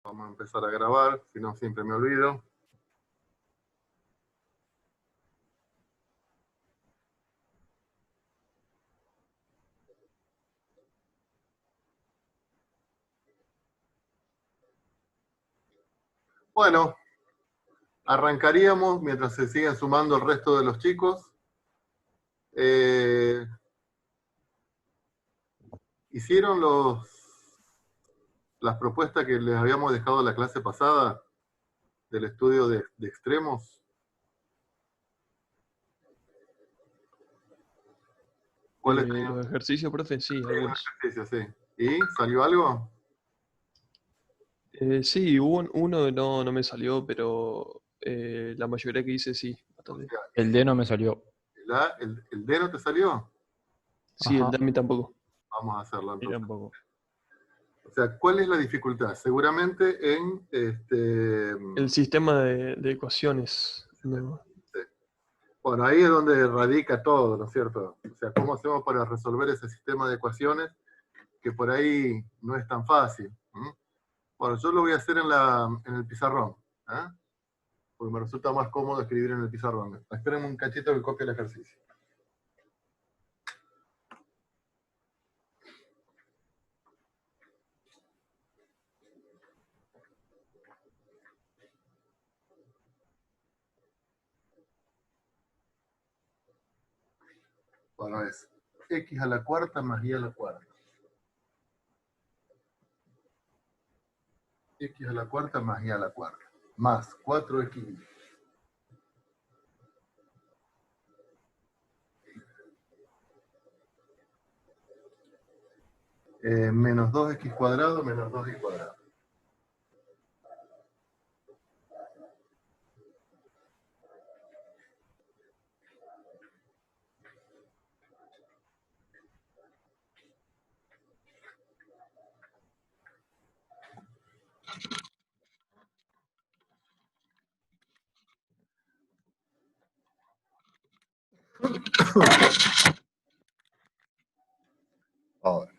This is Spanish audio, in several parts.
Vamos a empezar a grabar, si no siempre me olvido. Bueno, arrancaríamos mientras se siguen sumando el resto de los chicos. ¿Hicieron las propuestas que les habíamos dejado en la clase pasada del estudio de extremos? ¿Cuáles tenían? Los ejercicios, profe, sí, algunos. Ejercicios, sí. ¿Y salió algo? Sí, hubo uno no me salió, pero la mayoría que hice sí, bastante. El D no me salió. ¿El D no te salió? Sí, el Ajá. DAMI tampoco. Vamos a hacerlo Y entonces. tampoco. O sea, ¿cuál es la dificultad? Seguramente en El sistema de ecuaciones. No. Bueno, ahí es donde radica todo, ¿no es cierto? O sea, ¿cómo hacemos para resolver ese sistema de ecuaciones que por ahí no es tan fácil? Bueno, yo lo voy a hacer en el pizarrón, ¿eh? Porque me resulta más cómodo escribir en el pizarrón. Espérenme un cachito que copie el ejercicio. Bueno, es x a la cuarta más y a la cuarta. X a la cuarta más y a la cuarta. Más 4x. Menos 2x cuadrado menos 2y cuadrado. Ahora.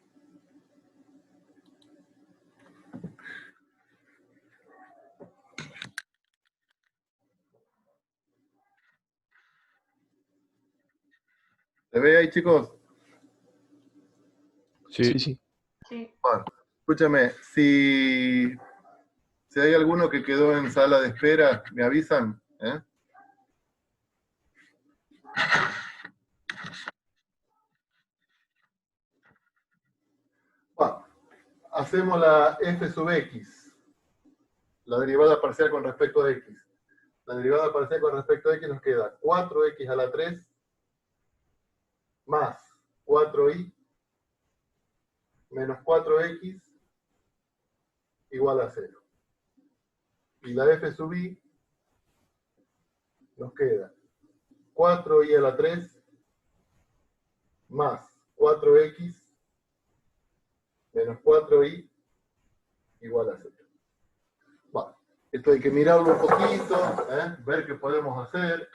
¿Se ve ahí, chicos? Sí. Sí. Bueno, escúchame, si hay alguno que quedó en sala de espera, me avisan, ¿eh? Bueno, hacemos la f sub x, la derivada parcial con respecto a x. La derivada parcial con respecto a x nos queda 4x a la 3 más 4y menos 4x igual a 0. Y la f sub y nos queda 4y a la 3 más 4x menos 4y igual a 0. Bueno, esto hay que mirarlo un poquito, ver qué podemos hacer.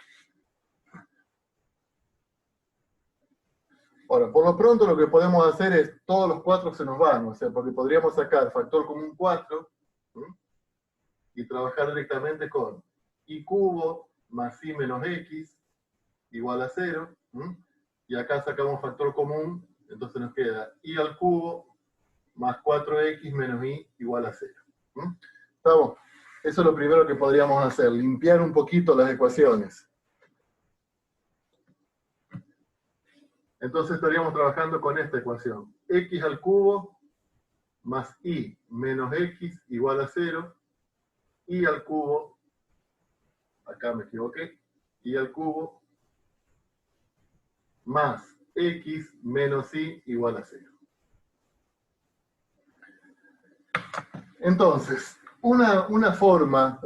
Ahora, por lo pronto lo que podemos hacer es, todos los 4 se nos van, o sea, porque podríamos sacar factor común 4 y trabajar directamente con y cubo más y menos x igual a 0, y acá sacamos factor común, entonces nos queda y al cubo más 4x menos y igual a 0. ¿Estamos? Eso es lo primero que podríamos hacer, limpiar un poquito las ecuaciones. Entonces estaríamos trabajando con esta ecuación. X al cubo más y menos x igual a 0. Y al cubo, acá me equivoqué, y al cubo más x menos y igual a 0. Entonces, una forma,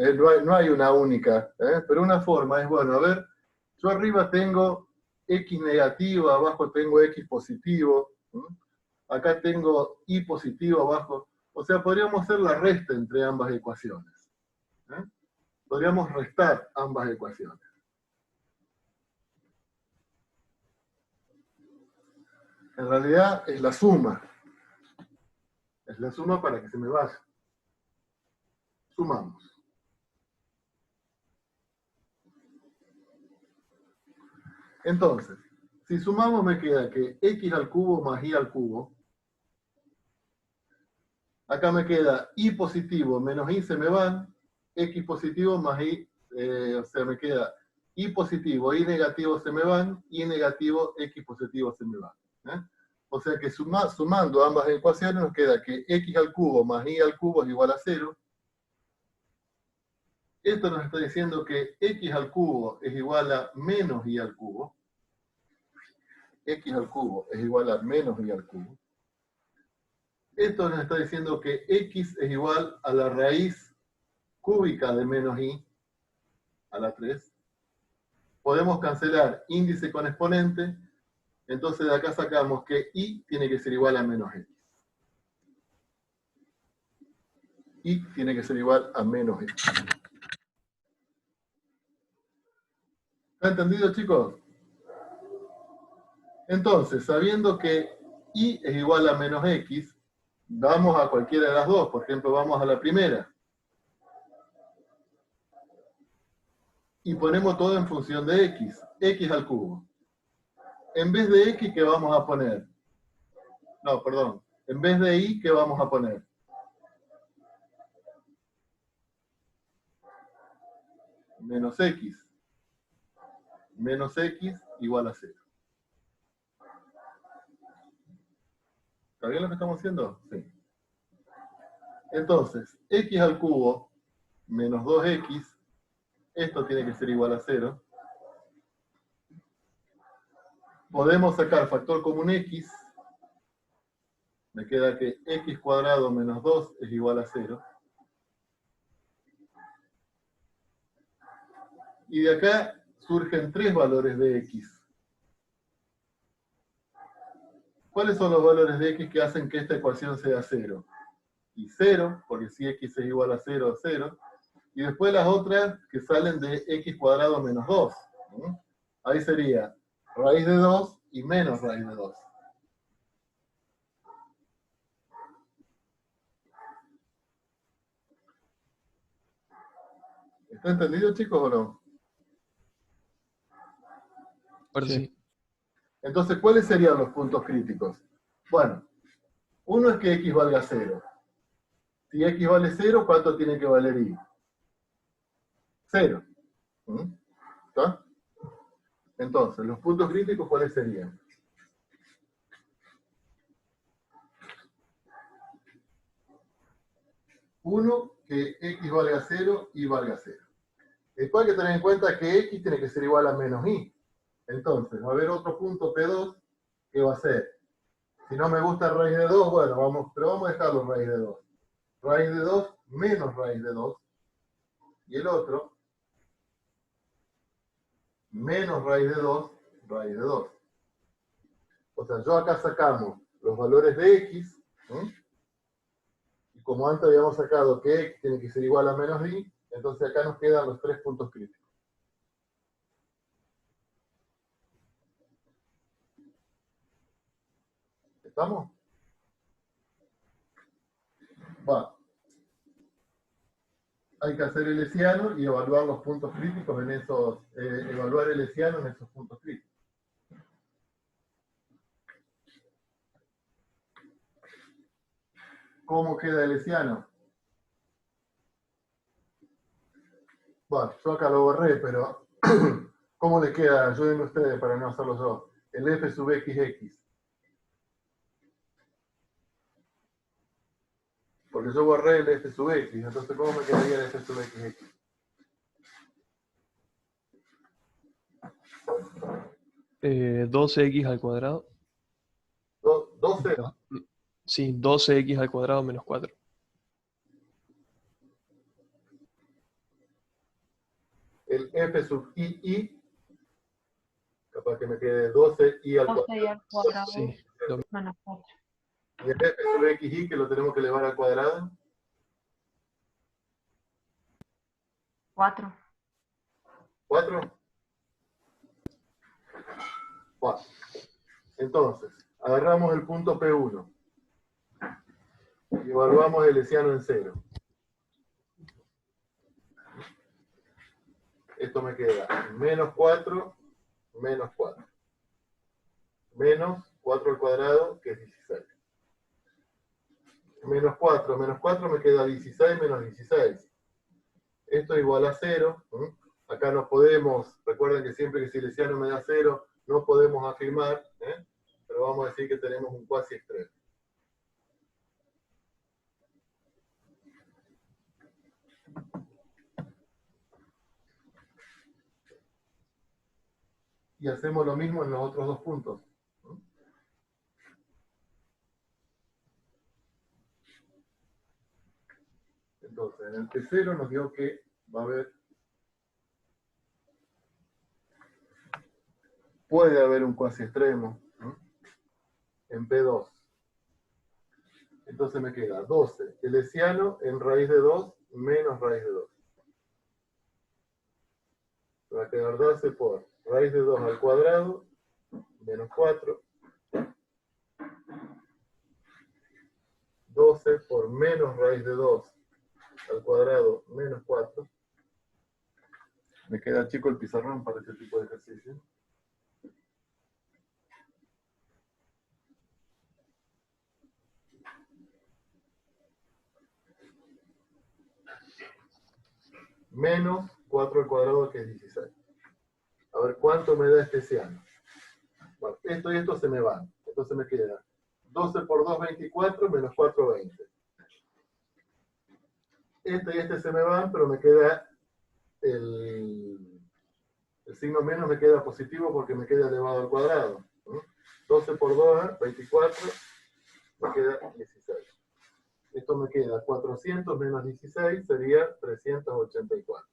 no hay una única, pero una forma es, bueno, a ver, yo arriba tengo x negativo, abajo tengo x positivo, acá tengo y positivo abajo, o sea, podríamos hacer la resta entre ambas ecuaciones. Podríamos restar ambas ecuaciones. En realidad es la suma. Es la suma para que se me vaya. sumamos. Entonces, si sumamos me queda que x al cubo más y al cubo. Acá me queda y positivo menos y se me van. X positivo más y, o sea, me queda y positivo, y negativo se me van, y negativo, x positivo se me van. ¿Eh? O sea que sumando ambas ecuaciones nos queda que x al cubo más y al cubo es igual a 0. Esto nos está diciendo que x al cubo es igual a menos y al cubo. X al cubo es igual a menos y al cubo. Esto nos está diciendo que x es igual a la raíz cúbica de menos y a la 3. Podemos cancelar índice con exponente, entonces de acá sacamos que y tiene que ser igual a menos x. Y tiene que ser igual a menos x. ¿Está entendido, chicos? Entonces, sabiendo que y es igual a menos x, vamos a cualquiera de las dos. Por ejemplo, vamos a la primera. Y ponemos todo en función de x. X al cubo. En vez de x, ¿qué vamos a poner? No, perdón. En vez de y, ¿qué vamos a poner? Menos x. Menos x igual a 0. ¿Está bien lo que estamos haciendo? Sí. Entonces, x al cubo menos 2x, esto tiene que ser igual a 0. Podemos sacar factor común x. Me queda que x cuadrado menos 2 es igual a 0. Y de acá surgen tres valores de x. ¿Cuáles son los valores de x que hacen que esta ecuación sea 0? Y 0, porque si x es igual a 0, 0. Y después las otras que salen de x cuadrado menos 2. Ahí sería raíz de 2 y menos raíz de 2. ¿Está entendido, chicos, o no? Ahora Sí. sí. Entonces, ¿cuáles serían los puntos críticos? Bueno, uno es que x valga 0. Si x vale 0, ¿cuánto tiene que valer y? 0. ¿Está? Entonces, los puntos críticos, ¿cuáles serían? Uno, que x valga 0 y valga 0. Después hay que tener en cuenta que x tiene que ser igual a menos y. Entonces, va a haber otro punto P2 que va a ser, si no me gusta raíz de 2, bueno, pero vamos a dejarlo raíz de 2. Raíz de 2 menos raíz de 2. Y el otro, menos raíz de 2, raíz de 2. O sea, yo acá sacamos los valores de x, y como antes habíamos sacado que x tiene que ser igual a menos y, entonces acá nos quedan los tres puntos críticos. ¿Estamos? Va. Hay que hacer el hessiano y evaluar los puntos críticos en esos, evaluar el hessiano en esos puntos críticos. ¿Cómo queda el hessiano? Bueno, yo acá lo borré, pero ¿cómo les queda? Ayúdenme ustedes para no hacerlo yo. El f sub xx. Porque yo borré el f sub x, entonces ¿cómo me quedaría el f sub xx? Eh, 12x al cuadrado. 12. Sí, 12x al cuadrado menos 4. El f sub i, capaz que me quede 12i al 12 cuadrado. y al cuadrado Sí, lo- menos 4. Y el f sub xi, que lo tenemos que elevar al cuadrado. 4. 4. 4. Entonces, agarramos el punto P1 y evaluamos el hessiano en 0. Esto me queda menos 4, menos 4. Menos 4 al cuadrado, que es 16. Menos 4 me queda 16 menos 16. Esto es igual a 0. Acá no podemos, recuerden que siempre que Silesiano me da 0, no podemos afirmar, pero vamos a decir que tenemos un cuasi extremo. Y hacemos lo mismo en los otros dos puntos. Entonces, en el P0 nos dio que va a haber, puede haber un cuasi extremo en P2. Entonces me queda 12 Lesiano en raíz de 2 menos raíz de 2. Va a quedar 12 por raíz de 2 al cuadrado menos 4. 12 por menos raíz de 2 al cuadrado menos 4. Me queda chico el pizarrón para este tipo de ejercicio. Menos 4 al cuadrado, que es 16. A ver, ¿cuánto me da este ciano? Bueno, esto y esto se me van. Entonces me queda 12 por 2, 24, menos 4, 20. Este y este se me van, pero me queda el signo menos me queda positivo porque me queda elevado al cuadrado. 12 por 2, 24, me queda 16. Esto me queda 400 menos 16, sería 384.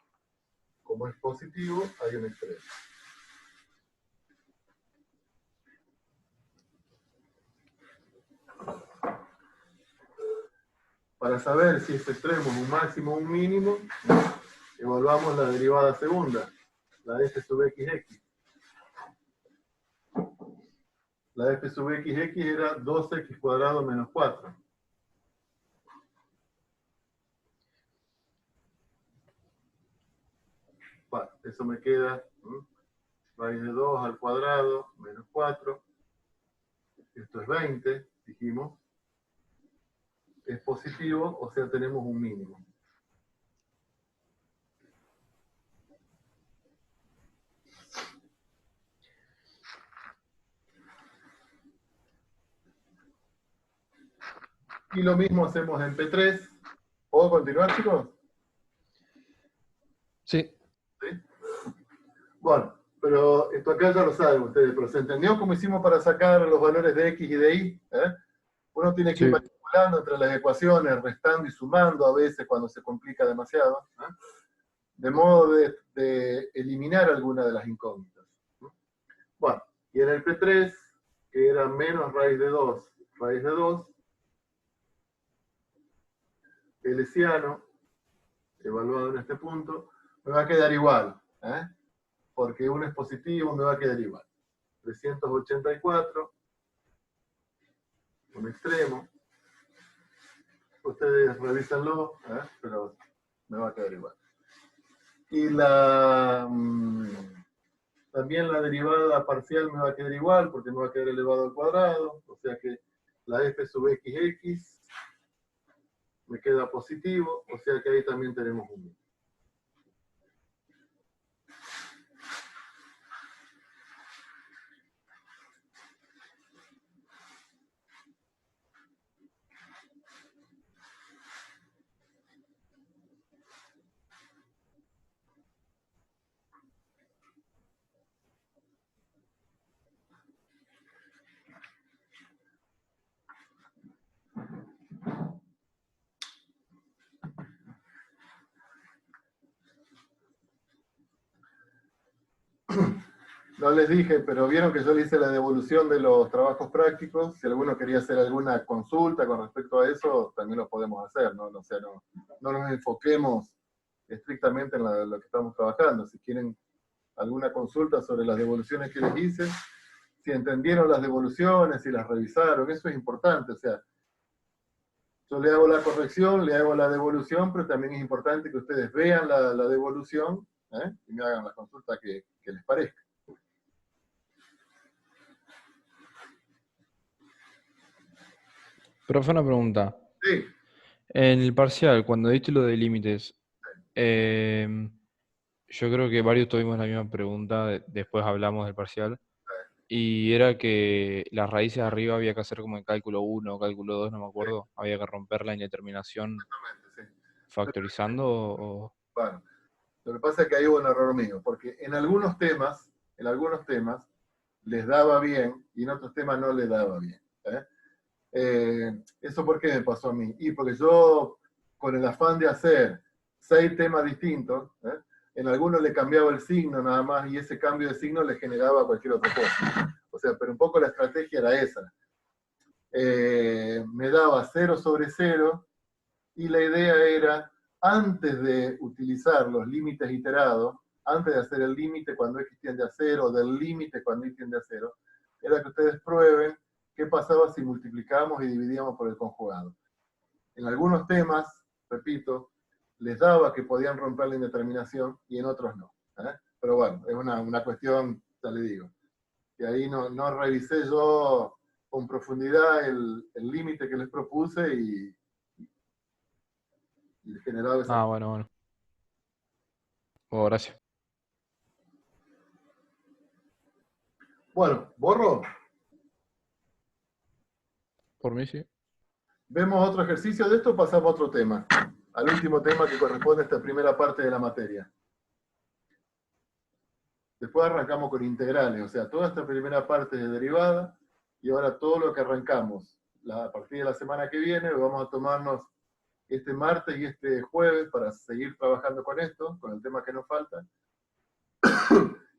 Como es positivo, hay un extremo. Para saber si este extremo es un máximo o un mínimo, evaluamos la derivada segunda, la de f sub xx. La de f sub xx era 12x cuadrado menos 4. Bueno, eso me queda raíz de 2 al cuadrado menos 4. Esto es 20, dijimos. Es positivo, o sea, tenemos un mínimo. Y lo mismo hacemos en P3. ¿Puedo continuar, chicos? Sí. ¿Sí? Bueno, pero esto acá ya lo saben ustedes, pero ¿se entendió cómo hicimos para sacar los valores de X y de Y? Uno tiene que ir manipulando entre las ecuaciones, restando y sumando a veces cuando se complica demasiado, de modo de eliminar alguna de las incógnitas. Bueno, y en el P3, que era menos raíz de 2, raíz de 2, el lesiano, evaluado en este punto, me va a quedar igual, porque uno es positivo, me va a quedar igual. 384, un extremo. Ustedes revísenlo, pero me va a quedar igual. Y también la derivada parcial me va a quedar igual, porque me va a quedar elevado al cuadrado, o sea que la f sub xx me queda positivo, o sea que ahí también tenemos un mínimo. No les dije, pero vieron que yo le hice la devolución de los trabajos prácticos. Si alguno quería hacer alguna consulta con respecto a eso, también lo podemos hacer, ¿no? O sea, no nos enfoquemos estrictamente en lo que estamos trabajando. Si quieren alguna consulta sobre las devoluciones que les hice, si entendieron las devoluciones, si las revisaron, eso es importante. O sea, Yo le hago la corrección, le hago la devolución, pero también es importante que ustedes vean la devolución, y me hagan la consulta que les parezca. Profe, una pregunta. Sí, En el parcial, cuando diste lo de límites, yo creo que varios tuvimos la misma pregunta, después hablamos del parcial, y era que las raíces arriba había que hacer como en cálculo 1 o cálculo 2, no me acuerdo, había que romper la indeterminación sí. factorizando o... Bueno, lo que pasa es que ahí hubo un error mío, porque en algunos temas les daba bien y en otros temas no les daba bien. ¿Eso por qué me pasó a mí? Y porque yo, con el afán de hacer 6 temas distintos, en algunos le cambiaba el signo nada más y ese cambio de signo le generaba cualquier otra cosa. O sea, pero un poco la estrategia era esa. Me daba 0 sobre 0 y la idea era, antes de utilizar los límites iterados, antes de hacer el límite cuando x tiende a 0, del límite cuando y tiende a 0, era que ustedes prueben qué pasaba si multiplicábamos y dividíamos por el conjugado. En algunos temas, repito, les daba que podían romper la indeterminación y en otros no. Pero bueno, es una cuestión, ya le digo, que ahí no revisé yo con profundidad el límite que les propuse y generaba esa... Ah, bueno, bueno. Oh, gracias. Bueno, borro. Por mí sí. Vemos otro ejercicio de esto, pasamos a otro tema. Al último tema que corresponde a esta primera parte de la materia. Después arrancamos con integrales, o sea, toda esta primera parte de derivada, y ahora todo lo que arrancamos a partir de la semana que viene, vamos a tomarnos este martes y este jueves para seguir trabajando con esto, con el tema que nos falta,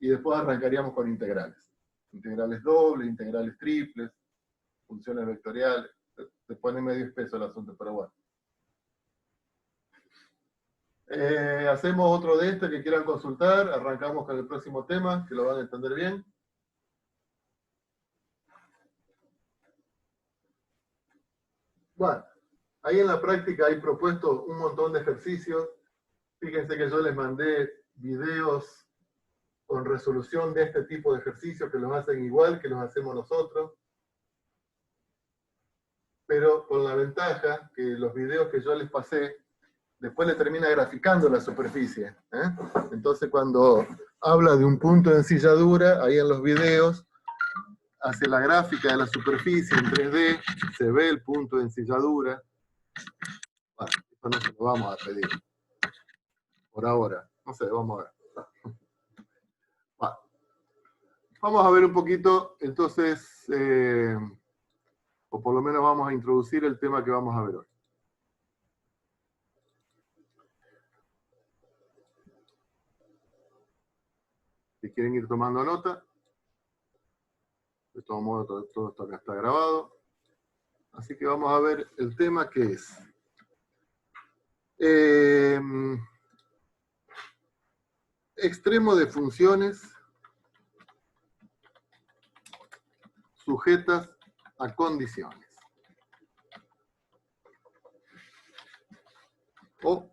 y después arrancaríamos con integrales. Integrales dobles, integrales triples, funciones vectoriales. Se pone medio espeso el asunto, pero bueno. Hacemos otro de este que quieran consultar, arrancamos con el próximo tema, que lo van a entender bien. Bueno, ahí en la práctica hay propuesto un montón de ejercicios. Fíjense que yo les mandé videos con resolución de este tipo de ejercicios que los hacen igual que los hacemos nosotros, pero con la ventaja que los videos que yo les pasé después le termina graficando la superficie. Entonces cuando habla de un punto de ensilladura, ahí en los videos, hace la gráfica de la superficie en 3D, se ve el punto de ensilladura. Bueno, esto no se lo vamos a pedir. Por ahora. No sé, vamos a ver. Bueno, vamos a ver un poquito, entonces, o por lo menos vamos a introducir el tema que vamos a ver hoy. Si quieren ir tomando nota, de todo modo todo esto acá está grabado. Así que vamos a ver el tema que es. Extremo de funciones sujetas a condiciones. O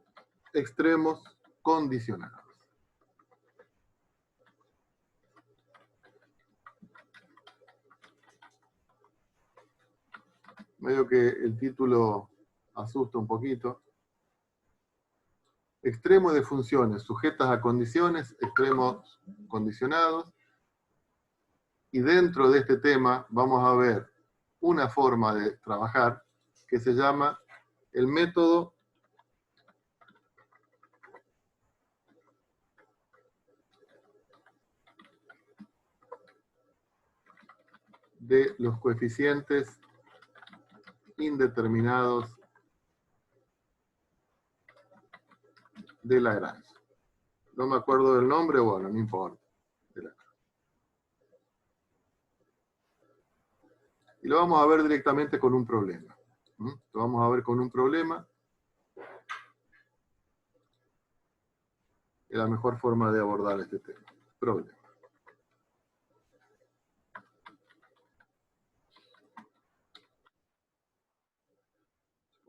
extremos condicionados. Medio que el título asusta un poquito. Extremo de funciones sujetas a condiciones, extremos condicionados. Y dentro de este tema vamos a ver una forma de trabajar que se llama el método de los coeficientes indeterminados de Lagrange. No me acuerdo del nombre, bueno, no importa. Y lo vamos a ver directamente con un problema. Lo vamos a ver con un problema. Es la mejor forma de abordar este tema. Problema.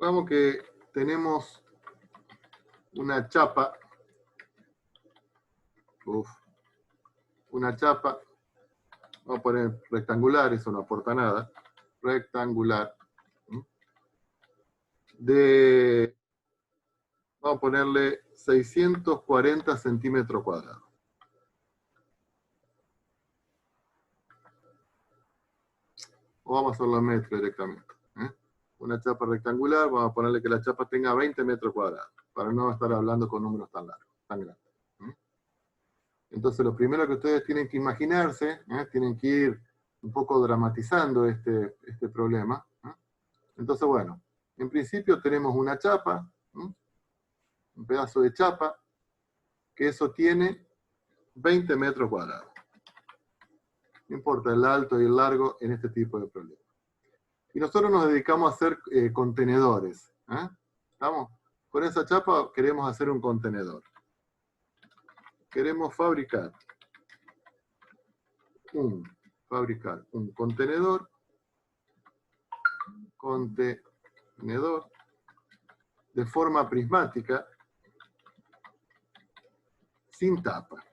Supongamos que tenemos una chapa. Una chapa. Vamos a poner rectangular, eso no aporta nada. Rectangular. Vamos a ponerle 640 centímetros cuadrados. O vamos a hacerlo en metros directamente. Una chapa rectangular, vamos a ponerle que la chapa tenga 20 metros cuadrados, para no estar hablando con números tan largos, tan grandes. Entonces lo primero que ustedes tienen que imaginarse, tienen que ir un poco dramatizando este problema. Entonces, bueno, en principio tenemos una chapa, un pedazo de chapa, que eso tiene 20 metros cuadrados. No importa el alto y el largo en este tipo de problemas. Y nosotros nos dedicamos a hacer contenedores. ¿Estamos? Con esa chapa queremos hacer un contenedor. Queremos fabricar un contenedor de forma prismática sin tapa.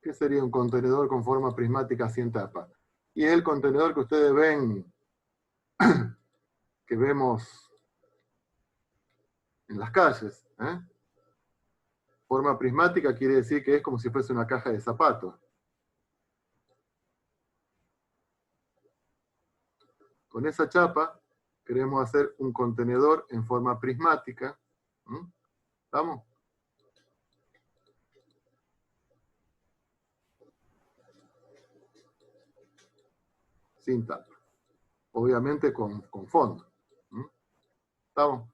¿Qué sería un contenedor con forma prismática sin tapa? Y es el contenedor que ustedes ven, que vemos en las calles. Forma prismática quiere decir que es como si fuese una caja de zapatos. Con esa chapa queremos hacer un contenedor en forma prismática. ¿Estamos? Sin tapa. Obviamente con fondo. ¿Estamos?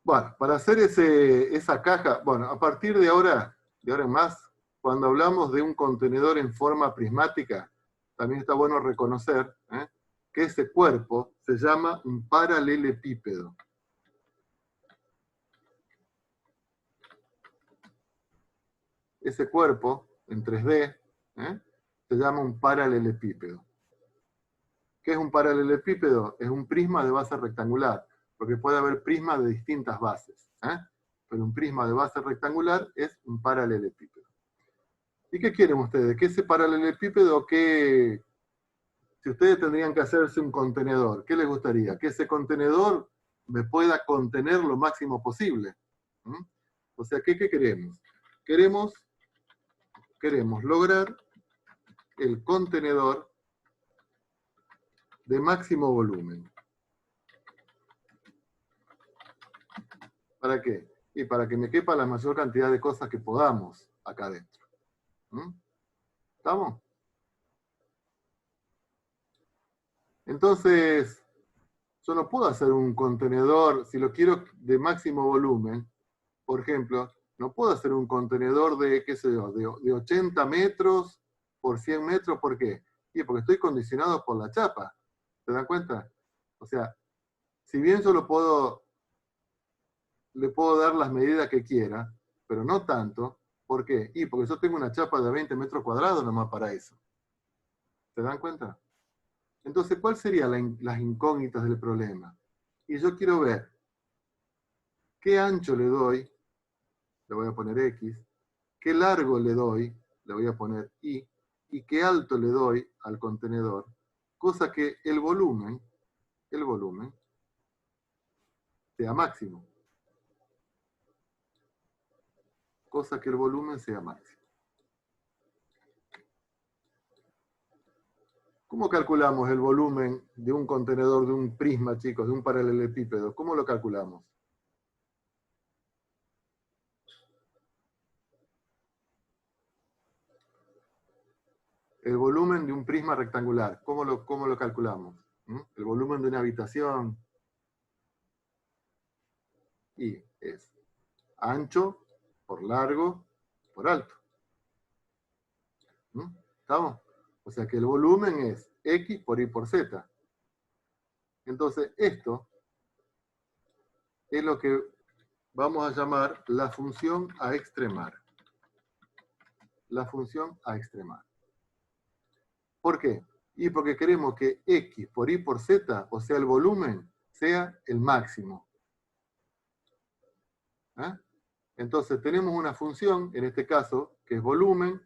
Bueno, para hacer esa caja, bueno, a partir de ahora en más, cuando hablamos de un contenedor en forma prismática, también está bueno reconocer que ese cuerpo se llama un paralelepípedo. Ese cuerpo, en 3D, se llama un paralelepípedo. ¿Qué es un paralelepípedo? Es un prisma de base rectangular, porque puede haber prismas de distintas bases. Pero un prisma de base rectangular es un paralelepípedo. ¿Y qué quieren ustedes? ¿Que ese paralelepípedo, si ustedes tendrían que hacerse un contenedor, qué les gustaría? Que ese contenedor me pueda contener lo máximo posible. O sea, ¿qué queremos? Queremos lograr el contenedor de máximo volumen. ¿Para qué? Y para que me quepa la mayor cantidad de cosas que podamos acá adentro. ¿Estamos? Entonces, yo no puedo hacer un contenedor, si lo quiero de máximo volumen, por ejemplo, no puedo hacer un contenedor de, qué sé yo, de 80 metros por 100 metros, ¿por qué? Y porque estoy condicionado por la chapa. ¿Se dan cuenta? O sea, si bien yo le puedo dar las medidas que quiera, pero no tanto. ¿Por qué? Y porque yo tengo una chapa de 20 metros cuadrados nomás para eso. ¿Se dan cuenta? Entonces, ¿cuáles serían las incógnitas del problema? Y yo quiero ver qué ancho le doy, le voy a poner X, qué largo le doy, le voy a poner Y, y qué alto le doy al contenedor, cosa que el volumen sea máximo. Cosa que el volumen sea máximo. ¿Cómo calculamos el volumen de un contenedor, de un prisma, chicos, de un paralelepípedo? ¿Cómo lo calculamos? El volumen de un prisma rectangular, ¿cómo lo calculamos? El volumen de una habitación. Y es ancho por largo por alto. ¿Estamos? O sea que el volumen es X por Y por Z. Entonces, esto es lo que vamos a llamar la función a extremar. La función a extremar. ¿Por qué? Y porque queremos que X por Y por Z, o sea, el volumen, sea el máximo. ¿Ah? Entonces tenemos una función, en este caso, que es volumen,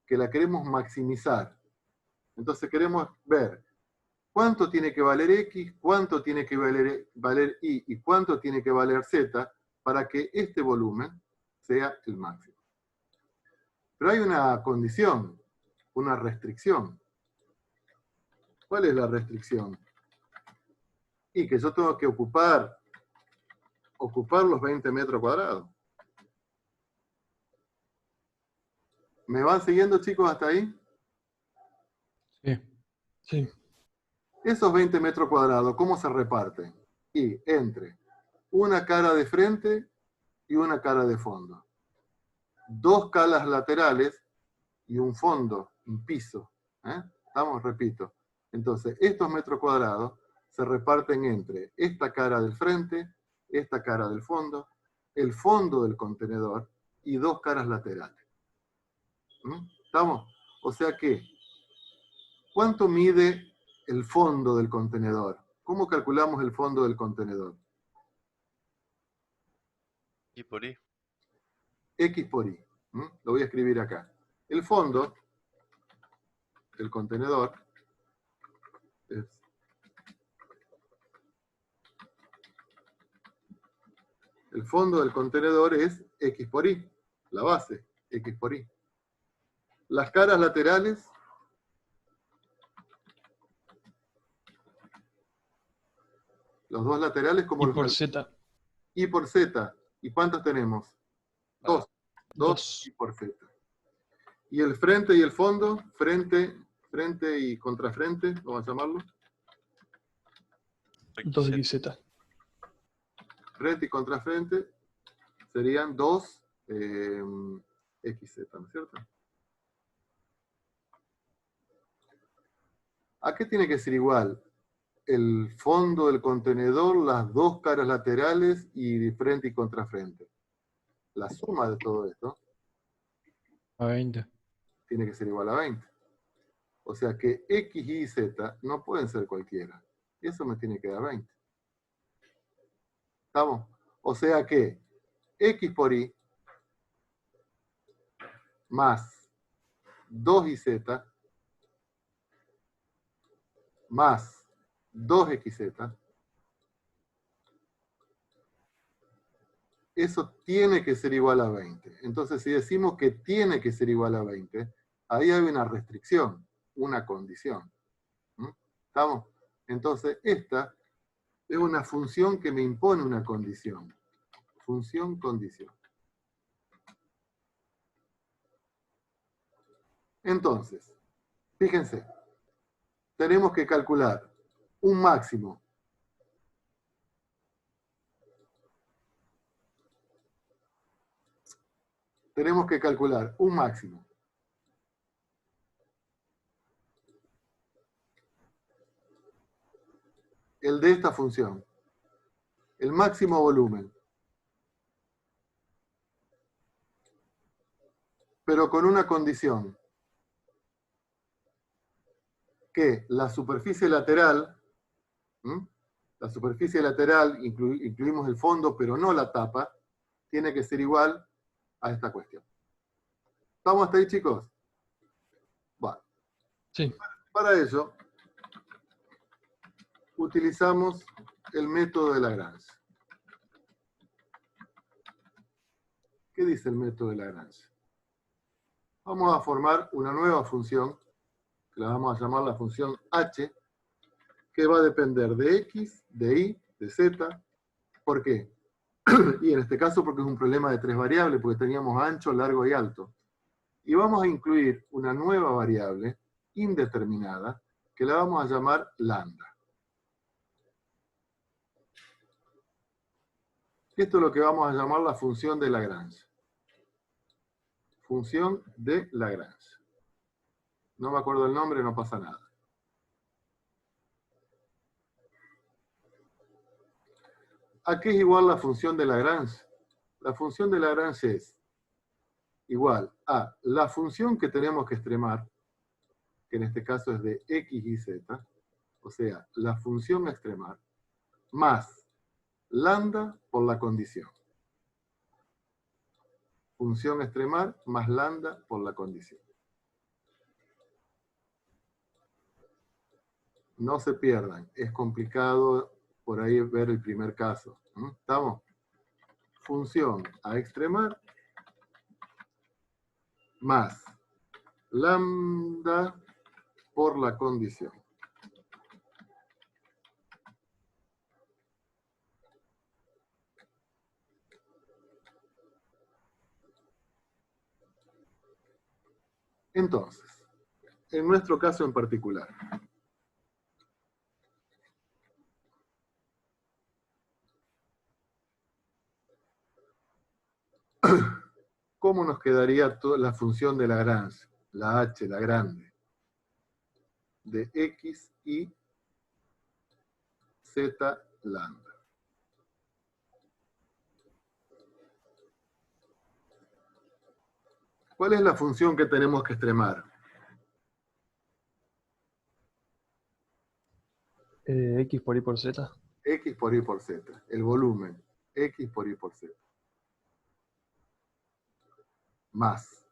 que la queremos maximizar. Entonces queremos ver cuánto tiene que valer X, cuánto tiene que valer Y y cuánto tiene que valer Z para que este volumen sea el máximo. Pero hay una condición, una restricción. ¿Cuál es la restricción? Y que yo tengo que ocupar los 20 metros cuadrados. ¿Me van siguiendo, chicos, hasta ahí? Sí. Sí. Esos 20 metros cuadrados, ¿cómo se reparten? Y entre una cara de frente y una cara de fondo. 2 calas laterales y un fondo, un piso. ¿Estamos? Repito. Entonces, estos metros cuadrados se reparten entre esta cara del frente, esta cara del fondo, el fondo del contenedor y 2 caras laterales. ¿Estamos? O sea que, ¿cuánto mide el fondo del contenedor? ¿Cómo calculamos el fondo del contenedor? Y por Y. X por Y. Lo voy a escribir acá. El fondo del contenedor es el fondo del contenedor es X por Y, la base, X por Y. Las caras laterales, los dos laterales, como Y los por Z. Y por Z. ¿Y cuántos tenemos? 2. 2 2. Y por Z. ¿Y el frente y el fondo? Frente y contrafrente, vamos a llamarlo. 2XZ. Frente y contrafrente serían 2 XZ, ¿no es cierto? ¿A qué tiene que ser igual? El fondo del contenedor, las 2 caras laterales y frente y contrafrente. La suma de todo esto A 20. tiene que ser igual a 20. O sea que X, Y y Z no pueden ser cualquiera. Y eso me tiene que dar 20. ¿Estamos? O sea que X por Y más 2YZ más 2XZ, eso tiene que ser igual a 20. Entonces, si decimos que tiene que ser igual a 20, ahí hay una restricción, una condición. ¿Estamos? Entonces, esta es una función que me impone una condición. Función-condición. Entonces, fíjense, tenemos que calcular un máximo. Tenemos que calcular un máximo. El de esta función. El máximo volumen. Pero con una condición. Que la superficie lateral, incluimos el fondo, pero no la tapa, tiene que ser igual a esta cuestión. ¿Estamos hasta ahí, chicos? Bueno. Sí. Para ello, utilizamos el método de Lagrange. ¿Qué dice el método de Lagrange? Vamos a formar una nueva función, que la vamos a llamar la función h, que va a depender de x, de y, de z. ¿Por qué? Y en este caso porque es un problema de 3 variables, porque teníamos ancho, largo y alto. Y vamos a incluir una nueva variable indeterminada, que la vamos a llamar lambda. Esto es lo que vamos a llamar la función de Lagrange. Función de Lagrange. No me acuerdo el nombre, no pasa nada. ¿A qué es igual la función de Lagrange? La función de Lagrange es igual a la función que tenemos que extremar que en este caso es de x y z, o sea, la función a extremar, más lambda por la condición. Función a extremar más lambda por la condición. No se pierdan, es complicado por ahí ver el primer caso. ¿Estamos? Función a extremar más lambda por la condición. Entonces, en nuestro caso en particular, ¿cómo nos quedaría toda la función de Lagrange? La h, la grande, de x y z lambda. ¿Cuál es la función que tenemos que extremar? X por Y por Z. X por Y por Z. El volumen. X por Y por Z. Más.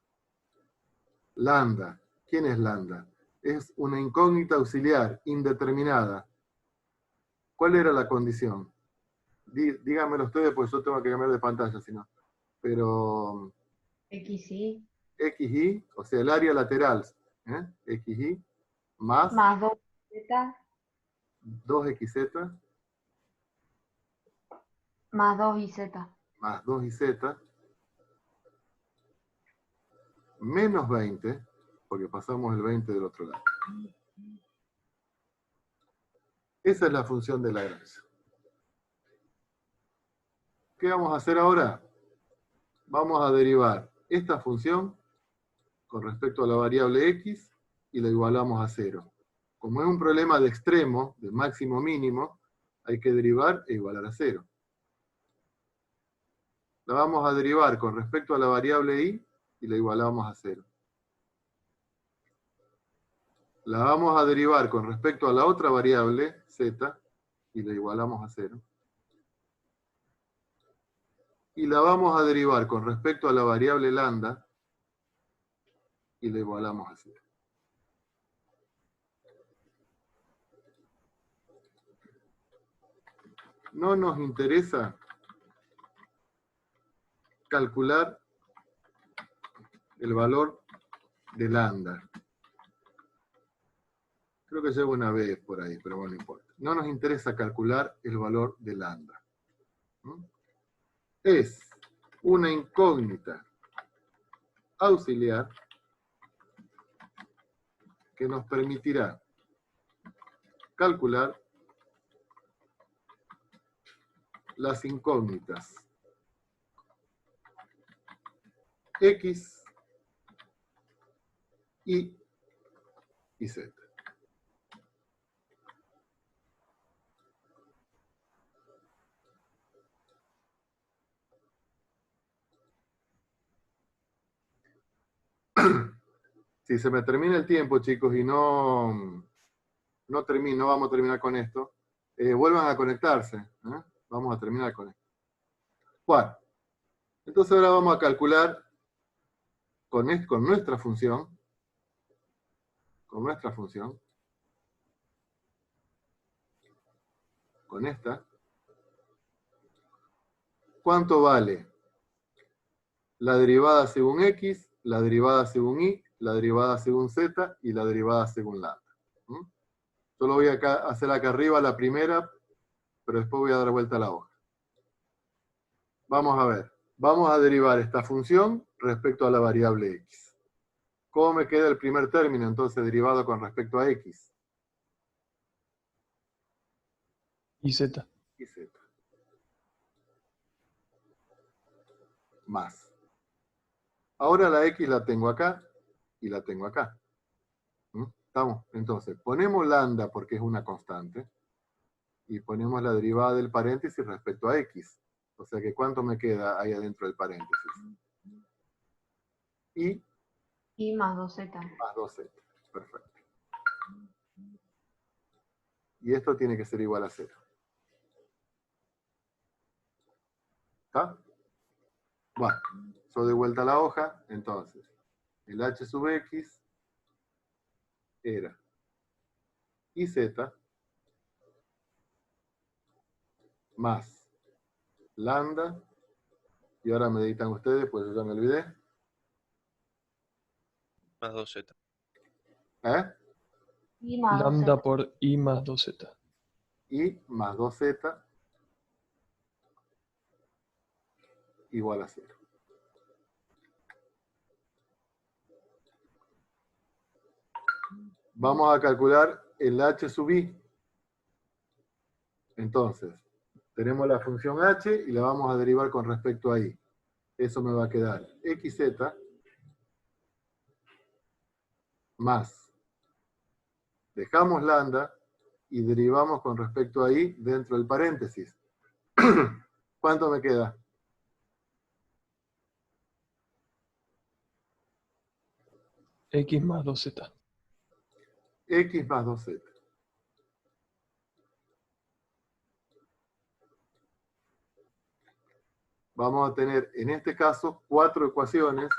Lambda. ¿Quién es lambda? Es una incógnita auxiliar, indeterminada. ¿Cuál era la condición? Díganmelo ustedes, pues yo tengo que cambiar de pantalla, si no. Pero... XY. XY, o sea, el área lateral. XY más... Más 2Z. 2XZ. Más 2YZ. Más 2YZ. Menos 20, porque pasamos el 20 del otro lado. Esa es la función de Lagrange. ¿Qué vamos a hacer ahora? Vamos a derivar esta función con respecto a la variable x y la igualamos a 0. Como es un problema de extremo, de máximo mínimo, hay que derivar e igualar a 0. La vamos a derivar con respecto a la variable y la igualamos a 0. La vamos a derivar con respecto a la otra variable, z, y la igualamos a 0. Y la vamos a derivar con respecto a la variable lambda, y la igualamos a 0. No nos interesa calcular el valor de lambda. Creo que llevo una vez por ahí, pero bueno, no importa. No nos interesa calcular el valor de lambda. Es una incógnita auxiliar que nos permitirá calcular las incógnitas x, y z. Si se me termina el tiempo, chicos, y no vamos a terminar con esto, vuelvan a conectarse. Vamos a terminar con esto. Bueno, entonces ahora vamos a calcular con nuestra función, con esta, ¿cuánto vale la derivada según x, la derivada según y, la derivada según z y la derivada según lambda? Yo lo voy a hacer acá arriba la primera, pero después voy a dar vuelta a la hoja. Vamos a ver. Vamos a derivar esta función respecto a la variable x. ¿Cómo me queda el primer término entonces derivado con respecto a x? Y Z. Y z. Más. Ahora la x la tengo acá y la tengo acá. ¿Estamos? Entonces, ponemos lambda porque es una constante y ponemos la derivada del paréntesis respecto a x. O sea que ¿cuánto me queda ahí adentro del paréntesis? Y Y más 2Z. más 2z. Perfecto. Y esto tiene que ser igual a 0. ¿Está? Bueno, yo de vuelta a la hoja, entonces, el h sub x era iz más lambda, y ahora me editan ustedes, pues yo ya me olvidé. Más 2z. ¿Eh? Y más Lambda 2z. por I más 2z. Y más 2z igual a 0. Vamos a calcular el h sub i. Entonces, tenemos la función h y la vamos a derivar con respecto a i. Eso me va a quedar xz más, dejamos lambda y derivamos con respecto a i dentro del paréntesis. ¿Cuánto me queda? X más 2z. X más 2z. Vamos a tener, en este caso, 4 ecuaciones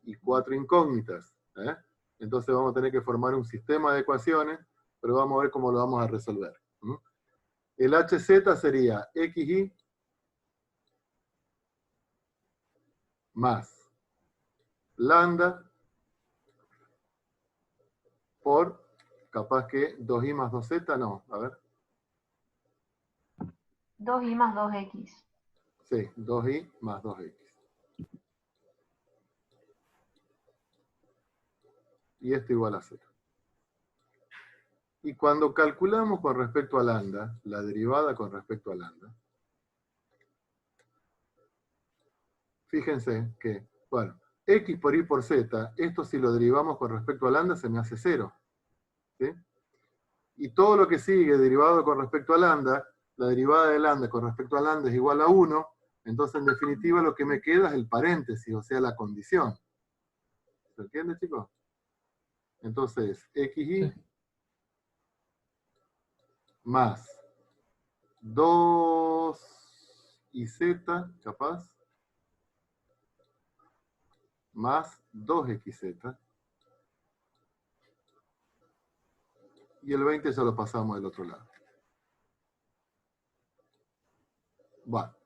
y 4 incógnitas. ¿Eh? Entonces vamos a tener que formar un sistema de ecuaciones, pero vamos a ver cómo lo vamos a resolver. ¿Mm? El hz sería xy más lambda por, capaz que 2i más 2z, no, a ver. 2i más 2x. Sí, 2i más 2x. Y esto igual a 0. Y cuando calculamos con respecto a lambda, la derivada con respecto a lambda, fíjense que, bueno, x por y por z, esto si lo derivamos con respecto a lambda se me hace 0. ¿Sí? Y todo lo que sigue derivado con respecto a lambda, la derivada de lambda con respecto a lambda es igual a 1, entonces en definitiva lo que me queda es el paréntesis, o sea la condición. ¿Se entiende, chicos? Entonces, xy más 2iz, capaz, más 2xz, y el 20 ya lo pasamos del otro lado. Bueno,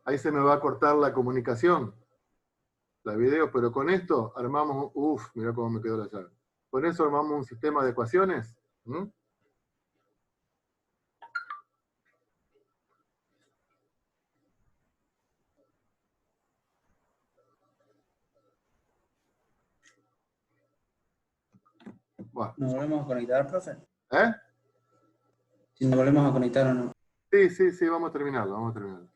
ahí se me va a cortar la comunicación, la video, pero con esto armamos, mirá cómo me quedó la llave. Con eso armamos un sistema de ecuaciones. ¿Mm? Bueno. ¿Nos volvemos a conectar, profe? ¿Eh? Si nos volvemos a conectar o no. Sí, vamos a terminarlo, vamos a terminarlo.